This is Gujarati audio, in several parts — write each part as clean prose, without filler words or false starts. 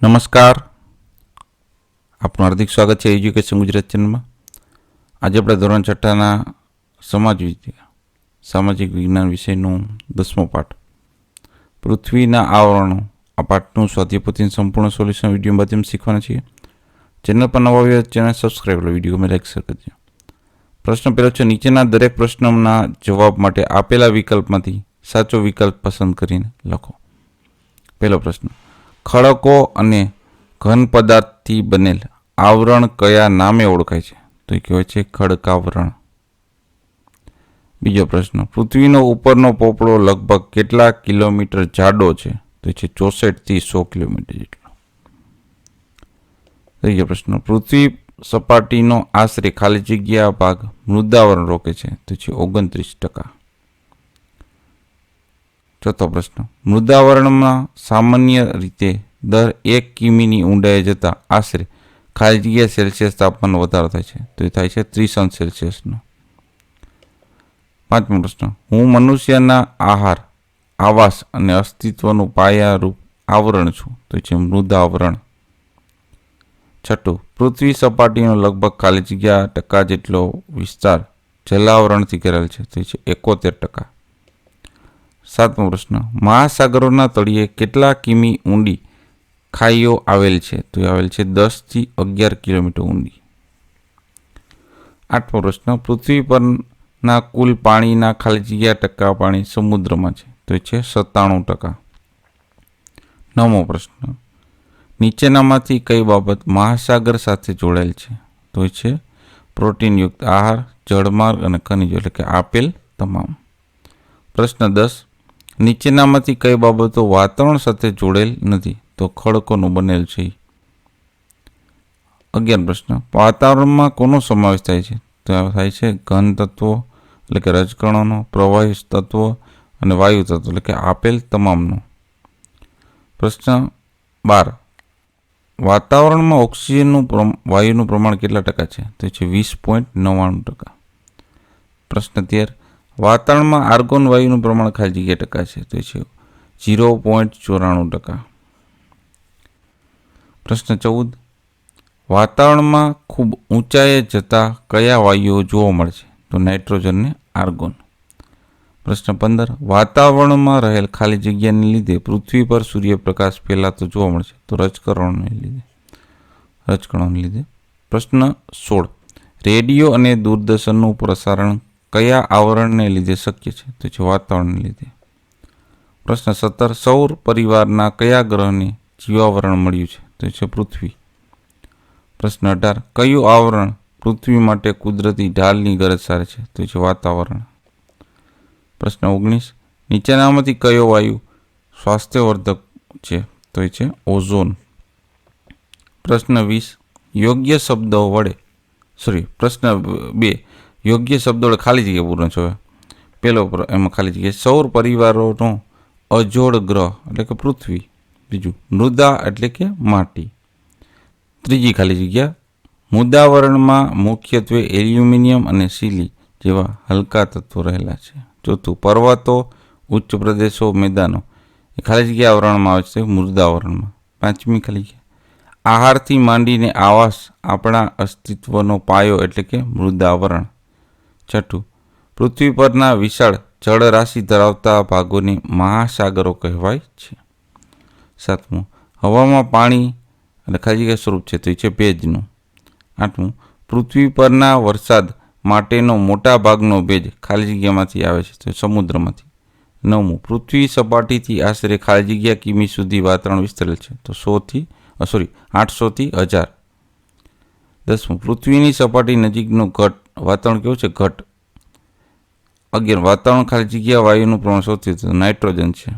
નમસ્કાર, આપનું હાર્દિક સ્વાગત છે એજ્યુકેશન ગુજરાત ચેનલમાં. આજે આપણે ધોરણ છઠ્ઠાના સામાજિક વિજ્ઞાન વિષયનું 10મો પાઠ પૃથ્વીના આવરણો આ પાઠનું સ્વાધ્યાયપોથીનું સંપૂર્ણ સોલ્યુશન વિડીયો માધ્યમ શીખવાના છીએ. ચેનલ પર નવા આવ્યા ચેનલ સબસ્ક્રાઈબ કરો, વિડીયોમાં લાઈક શેર કરજો. પ્રશ્ન પહેલો છે, નીચેના દરેક પ્રશ્નના જવાબ માટે આપેલા વિકલ્પમાંથી સાચો વિકલ્પ પસંદ કરીને લખો. પહેલો પ્રશ્ન, ખડકો અને ઘન પદાર્થથી બનેલ આવરણ કયા નામે ઓળખાય છે? તો એ કહેવાય છે ખડકાવરણ. બીજો પ્રશ્ન, પૃથ્વીનો ઉપરનો પોપડો લગભગ કેટલા કિલોમીટર જાડો છે? તો છે 64 થી 100 કિલોમીટર જેટલો. ત્રીજો પ્રશ્ન, પૃથ્વી સપાટીનો આશરે ખાલી જગ્યા ભાગ મૃદાવરણ રોકે છે? તો છે 29%. ચોથો પ્રશ્ન, મૃદાવરણમાં સામાન્ય રીતે દર 1 કિમીની ઊંડાઈએ જતા આશરે ખાલી જગ્યા સેલ્સિયસ તાપમાનનો વધારો થાય છે? તો એ થાય છે 30°C. પાંચમો પ્રશ્ન, હું મનુષ્યના આહાર, આવાસ અને અસ્તિત્વનું પાયારૂપ આવરણ છું? તો છે મૃદાવરણ. છઠ્ઠું, પૃથ્વી સપાટીનો લગભગ ખાલી જગ્યા ટકા જેટલો વિસ્તાર જલાવરણથી ઘેરાયેલ છે? તો છે 71%. સાતમો પ્રશ્ન, મહાસાગરોના તળિયે કેટલા કિમી ઊંડી ખાઈઓ આવેલ છે? તો એ આવેલ છે 10 થી 11 કિલોમીટર ઊંડી. આઠમો પ્રશ્ન, પૃથ્વી પરના કુલ પાણીના ખાલી જગ્યા ટકા પાણી સમુદ્રમાં છે? તો એ છે 97%. નવમો પ્રશ્ન, નીચેનામાંથી કઈ બાબત મહાસાગર સાથે જોડાયેલ છે? તો એ છે પ્રોટીનયુક્ત આહાર, જળમાર્ગ અને ખનિજો, એટલે કે આપેલ તમામ. પ્રશ્ન 10, નીચેનામાંથી કઈ બાબતો વાતાવરણ સાથે જોડેલ નથી? તો ખડકોનું બનેલ છે. 11 પ્રશ્ન, વાતાવરણમાં કોનો સમાવેશ થાય છે? તો થાય છે ઘન તત્વો એટલે કે રજકણોનો, પ્રવાહી તત્વો અને વાયુ તત્વો એટલે કે આપેલ તમામનો. પ્રશ્ન 12, વાતાવરણમાં ઓક્સિજનનું વાયુનું પ્રમાણ કેટલા ટકા છે? તો છે 20.99%. પ્રશ્ન 13, વાતાવરણમાં આર્ગોન વાયુનું પ્રમાણ ખાલી જગ્યા ટકા છે? તો છે 0.94%. પ્રશ્ન 14, વાતાવરણમાં ખૂબ ઊંચાઈએ જતા કયા વાયુઓ જોવા મળે છે? તો નાઇટ્રોજન ને આર્ગોન. પ્રશ્ન 15, વાતાવરણમાં રહેલ ખાલી જગ્યાને લીધે પૃથ્વી પર સૂર્યપ્રકાશ ફેલાતો જોવા મળે છે? તો રજકણોને લીધે. પ્રશ્ન 16, રેડિયો અને દૂરદર્શનનું પ્રસારણ કયા આવરણને લીધે શક્ય છે? તો છે વાતાવરણને લીધે. પ્રશ્ન 17, સૌર પરિવારના કયા ગ્રહને જીવાવરણ મળ્યું છે? તો છે પૃથ્વી. પ્રશ્ન 18, કયું આવરણ પૃથ્વી માટે કુદરતી ઢાલની ગરજ સારે છે? તો છે વાતાવરણ. પ્રશ્ન 19, નીચેનામાંથી કયો વાયુ સ્વાસ્થ્યવર્ધક છે? તો એ છે ઓઝોન. પ્રશ્ન 20, પ્રશ્ન 2, યોગ્ય શબ્દો વડે ખાલી જગ્યા પૂર્ણ છે. પહેલો એમાં ખાલી જગ્યા, સૌર પરિવારોનો અજોડ ગ્રહ એટલે કે પૃથ્વી. બીજું, મૃદા એટલે કે માટી. ત્રીજી ખાલી જગ્યા, મૃદાવરણમાં મુખ્યત્વે એલ્યુમિનિયમ અને સિલી જેવા હલકા તત્વો રહેલા છે. ચોથું, પર્વતો, ઉચ્ચ પ્રદેશો, મેદાનો એ ખાલી જગ્યા આવરણમાં આવે છે મૃદાવરણમાં. પાંચમી ખાલી જગ્યા, આહારથી માંડીને આવાસ આપણા અસ્તિત્વનો પાયો એટલે કે મૃદાવરણ. છઠ્ઠું, પૃથ્વી પરના વિશાળ જળરાશિ ધરાવતા ભાગોને મહાસાગરો કહેવાય છે. સાતમું, હવામાં પાણી અને ખાલી જગ્યા સ્વરૂપ છે? તો એ છે ભેજનું. આઠમું, પૃથ્વી પરના વરસાદ માટેનો મોટા ભાગનો ભેજ ખાલી જગ્યામાંથી આવે છે? તો સમુદ્રમાંથી. નવમું, પૃથ્વી સપાટીથી આશરે ખાલી જગ્યા કિમી સુધી વાતાવરણ વિસ્તરેલ છે? તો 800 થી 1000. 10મું, પૃથ્વીની સપાટી નજીકનું વાતાવરણ કેવું છે? ઘટ. 11, વાતાવરણ ખાલી જગ્યા વાયુનું પ્રમાણ સૌથી વધુ નાઇટ્રોજન છે.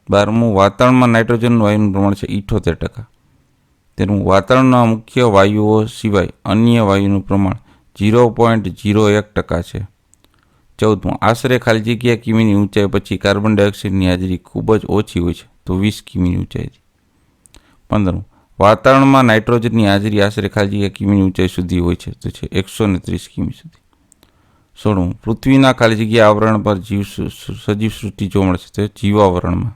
12મું, વાતાવરણમાં નાઇટ્રોજન વાયુનું પ્રમાણ છે 78%. 13મું, વાતાવરણના મુખ્ય વાયુઓ સિવાય અન્ય વાયુનું પ્રમાણ 0.01% છે. 14મું, આશરે ખાલી જગ્યા કિમીની ઊંચાઈ પછી કાર્બન ડાયોક્સાઇડની હાજરી ખૂબ જ ઓછી હોય છે? તો 20 કિમીની ઊંચાઈથી. 15મું, વાતાવરણમાં નાઇટ્રોજનની હાજરી આશરે ખાલી જગ્યા કિમીની ઊંચાઈ સુધી હોય છે? તો છે 130 કિમી સુધી. 16મું, પૃથ્વીના ખાલી જગ્યા આવરણ પર સજીવ સૃષ્ટિ જોવા મળે છે? તો જીવાવરણમાં.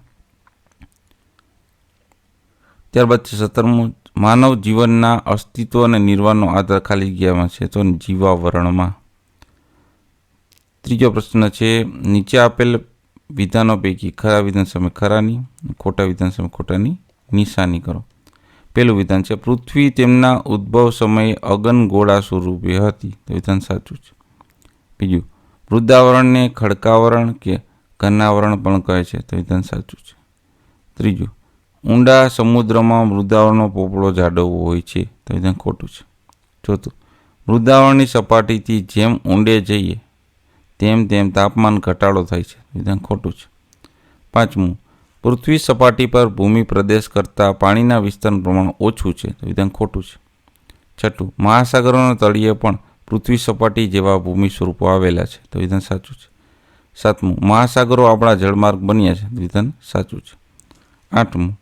ત્યારબાદ છે 17મું, માનવ જીવનના અસ્તિત્વ અને નિર્વાહનો આધાર ખાલી જગ્યામાં છે તો જીવાવરણમાં. ત્રીજો પ્રશ્ન છે, નીચે આપેલ વિધાનો પૈકી ખરા વિધાન સામે ખરાની, ખોટા વિધાન સામે ખોટાની નિશાની કરો. પહેલું વિધાન છે, પૃથ્વી તેમના ઉદ્ભવ સમયે અગનગોળા સ્વરૂપે હતી, તો વિધાન સાચું છે. બીજું, વૃદ્ધાવરણને ખડકાવરણ કે ઘનાવરણ પણ કહે છે, તો વિધાન સાચું છે. ત્રીજું, ઊંડા સમુદ્રમાં મૃદાવરણનો પોપડો જાડો હોય છે, તો વિધાન ખોટું છે. ચોથું, મૃદાવરણની સપાટીથી જેમ ઊંડે જઈએ તેમ તેમ તાપમાન ઘટાડો થાય છે, વિધાન ખોટું છે. પાંચમું, પૃથ્વી સપાટી પર ભૂમિ પ્રદેશ કરતાં પાણીના વિસ્તારનું પ્રમાણ ઓછું છે, તો વિધાન ખોટું છે. છઠ્ઠું, મહાસાગરોના તળિયે પણ પૃથ્વી સપાટી જેવા ભૂમિ સ્વરૂપો આવેલા છે, તો વિધાન સાચું છે. સાતમું, મહાસાગરો આપણા જળમાર્ગ બન્યા છે, વિધાન સાચું છે. આઠમું,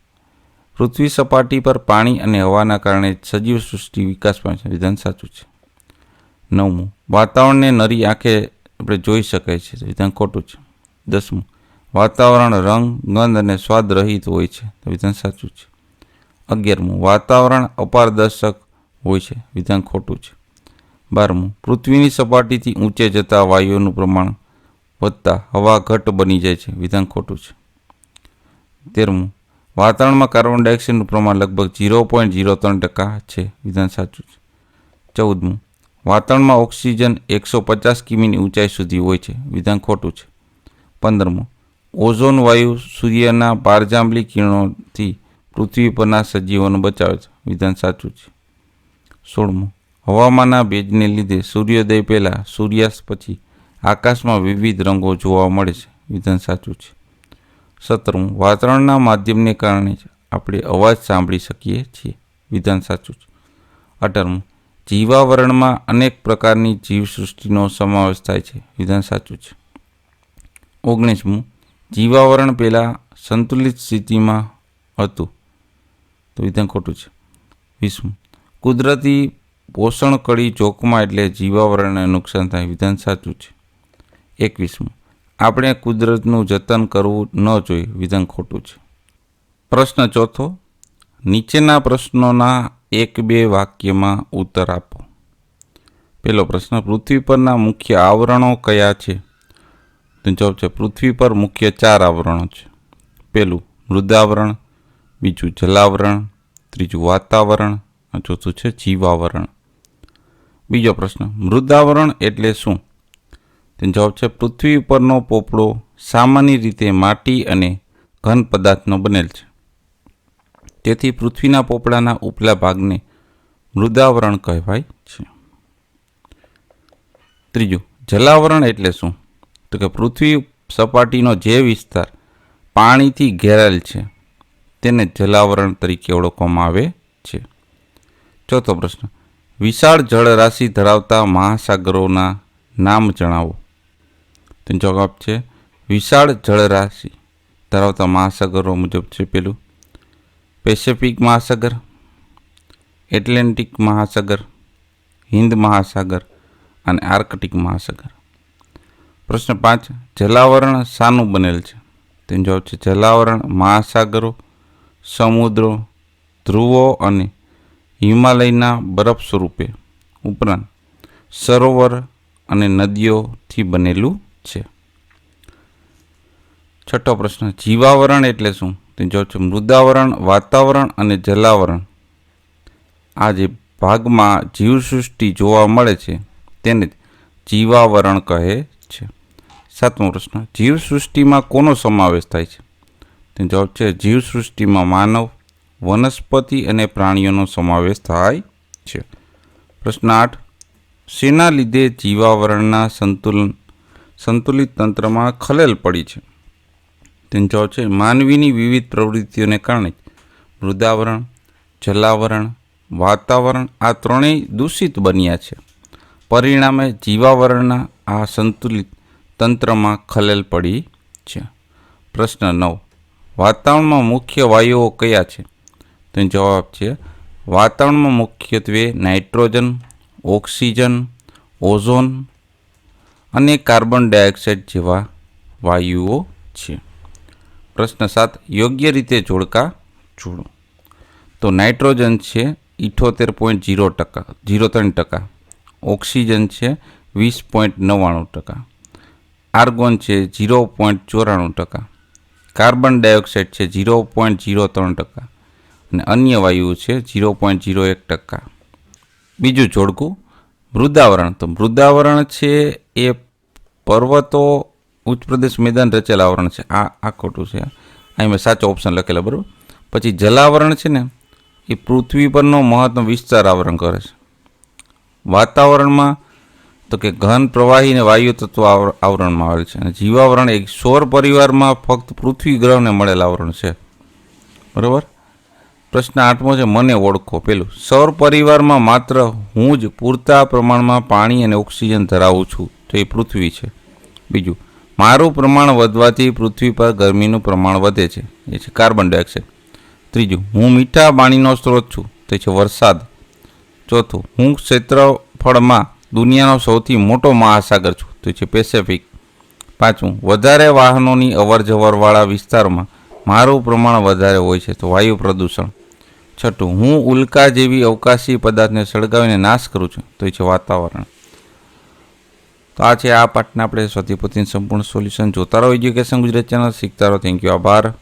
પૃથ્વી સપાટી પર પાણી અને હવાના કારણે સજીવ સૃષ્ટિ વિકાસ પામે છે, વિધાન સાચું છે. નવમું, વાતાવરણને નરી આંખે આપણે જોઈ શકાય છે, તો વિધાન ખોટું છે. 10મું, વાતાવરણ રંગ, ગંધ અને સ્વાદ રહિત હોય છે, તો વિધાન સાચું છે. 11મું, વાતાવરણ અપારદર્શક હોય છે, વિધાન ખોટું છે. 12મું, પૃથ્વીની સપાટીથી ઊંચે જતા વાયુઓનું પ્રમાણ વધતા હવા ઘટ બની જાય છે, વિધાન ખોટું છે. 13મું, વાતાવરણમાં કાર્બન ડાયોક્સાઇડનું પ્રમાણ લગભગ 0.03% છે, વિધાન સાચું છે. 14મું, વાતાવરણમાં ઓક્સિજન 150 કિમીની ઊંચાઈ સુધી હોય છે, વિધાન ખોટું છે. 15મું, ઓઝોન વાયુ સૂર્યના પારજાંબલી કિરણોથી પૃથ્વી પરના સજીવોને બચાવે છે, વિધાન સાચું છે. 16મું, હવામાનના ભેજને લીધે સૂર્યોદય પહેલાં સૂર્યાસ્ત પછી આકાશમાં વિવિધ રંગો જોવા મળે છે, વિધાન સાચું છે. 17મું, વાતાવરણના માધ્યમને કારણે જ આપણે અવાજ સાંભળી શકીએ છીએ, વિધાન સાચું છે. 18મું, જીવાવરણમાં અનેક પ્રકારની જીવસૃષ્ટિનો સમાવેશ થાય છે, વિધાન સાચું છે. 19મું, જીવાવરણ પહેલાં સંતુલિત સ્થિતિમાં હતું, તો વિધાન ખોટું છે. 20મું, કુદરતી પોષણ કડી જોખમાં એટલે જીવાવરણને નુકસાન થાય, વિધાન સાચું છે. 21મું, આપણે કુદરતનું જતન કરવું ન જોઈએ, વિધાન ખોટું છે. પ્રશ્ન ચોથો, નીચેના પ્રશ્નોના 1-2 વાક્યમાં ઉત્તર આપો. પહેલો પ્રશ્ન, પૃથ્વી પરના મુખ્ય આવરણો કયા છે? તો જવાબ છે, પૃથ્વી પર મુખ્ય 4 આવરણો છે. પહેલું મૃદાવરણ, બીજું જલાવરણ, ત્રીજું વાતાવરણ અને ચોથું છે જીવાવરણ. બીજો પ્રશ્ન, મૃદાવરણ એટલે શું? તેનો જવાબ છે, પૃથ્વી પરનો પોપડો સામાન્ય રીતે માટી અને ઘન પદાર્થનો બનેલ છે. તેથી પૃથ્વીના પોપડાના ઉપલા ભાગને મૃદાવરણ કહેવાય છે. ત્રીજું, જલાવરણ એટલે શું? તો કે પૃથ્વી સપાટીનો જે વિસ્તાર પાણીથી ઘેરાયેલ છે તેને જલાવરણ તરીકે ઓળખવામાં આવે છે. ચોથો પ્રશ્ન, વિશાળ જળરાશિ ધરાવતા મહાસાગરોના નામ જણાવો. તેનો જવાબ છે, વિશાળ જળરાશિ ધરાવતા મહાસાગરો મુજબ છે, પેલું પેસિફિક મહાસાગર, એટલાન્ટિક મહાસાગર, હિન્દ મહાસાગર અને આર્કટિક મહાસાગર. પ્રશ્ન 5, જલાવરણ શાનું બનેલ છે? તેનો જવાબ છે, જલાવરણ મહાસાગરો, સમુદ્રો, ધ્રુવો અને હિમાલયના બરફ સ્વરૂપે ઉપરાંત સરોવર અને નદીઓથી બનેલું છે. છઠ્ઠો પ્રશ્ન, જીવાવરણ એટલે શું? તેનો જવાબ છે, મૃદાવરણ, વાતાવરણ અને જલાવરણ આ જે ભાગમાં જીવસૃષ્ટિ જોવા મળે છે તેને જ જીવાવરણ કહે છે. સાતમો પ્રશ્ન, જીવસૃષ્ટિમાં કોનો સમાવેશ થાય છે? તેનો જવાબ છે, જીવસૃષ્ટિમાં માનવ, વનસ્પતિ અને પ્રાણીઓનો સમાવેશ થાય છે. પ્રશ્ન 8, શેના લીધે જીવાવરણના સંતુલિત તંત્રમાં ખલેલ પડી છે? તેનો જવાબ છે, માનવીની વિવિધ પ્રવૃત્તિઓને કારણે મૃદાવરણ, જલાવરણ, વાતાવરણ આ ત્રણેય દૂષિત બન્યા છે. પરિણામે જીવાવરણના આ સંતુલિત તંત્રમાં ખલેલ પડી છે. પ્રશ્ન 9, વાતાવરણમાં મુખ્ય વાયુઓ કયા છે? તેનો જવાબ છે, વાતાવરણમાં મુખ્યત્વે નાઇટ્રોજન, ઓક્સિજન, ઓઝોન અને કાર્બન ડાયોક્સાઇડ જેવા વાયુઓ છે. પ્રશ્ન 7, યોગ્ય રીતે જોડકા જોડો. તો નાઇટ્રોજન છે 78.03%, ઓક્સિજન છે 20.99%, આર્ગોન છે 0.94%, કાર્બન ડાયોક્સાઇડ છે 0.03% અને અન્ય વાયુઓ છે 0.01%. બીજું જોડકું મૃદાવરણ. તો મૃદાવરણ છે એ પર્વતો, ઉચ્ચ પ્રદેશ, મેદાન રચેલ આવરણ છે. આ ખોટું છે, અહીં મેં સાચો ઓપ્શન લખેલો, બરાબર. પછી જલાવરણ છે ને એ પૃથ્વી પરનો મહત્તમ વિસ્તાર આવરણ કરે છે. વાતાવરણમાં તો કે ઘન, પ્રવાહી અને વાયુ તત્વો આવરણમાં આવેલ છે. અને જીવાવરણ એક સૌર પરિવારમાં ફક્ત પૃથ્વી ગ્રહને મળેલ આવરણ છે, બરાબર. પ્રશ્ન 8મો છે મને ઓળખો. પેલું, સૌર પરિવારમાં માત્ર હું જ પૂરતા પ્રમાણમાં પાણી અને ઓક્સિજન ધરાવું છું, તો એ પૃથ્વી છે. બીજું, મારું પ્રમાણ વધવાથી પૃથ્વી પર ગરમીનું પ્રમાણ વધે છે, એ છે કાર્બન ડાયોક્સાઇડ. ત્રીજું, હું મીઠા પાણીનો સ્ત્રોત છું, તો એ છે વરસાદ. ચોથું, હું ક્ષેત્રફળમાં દુનિયાનો સૌથી મોટો મહાસાગર છું, તો એ છે પેસેફિક. પાંચમું, વધારે વાહનોની અવરજવરવાળા વિસ્તારોમાં મારું પ્રમાણ વધારે હોય છે, તો વાયુ પ્રદૂષણ. છઠ્ઠું, હું ઉલ્કા જેવી અવકાશી પદાર્થને સળગાવીને નાશ કરું છું, તો એ છે વાતાવરણ. તો આ છે આ પાઠના આપણે સ્વાધ્યાય પોથીનું સંપૂર્ણ સોલ્યુશન. જોતા રહો એજ્યુકેશન ગુજરાત ચેનલ, શીખતા રહો. થેન્ક યુ, આભાર.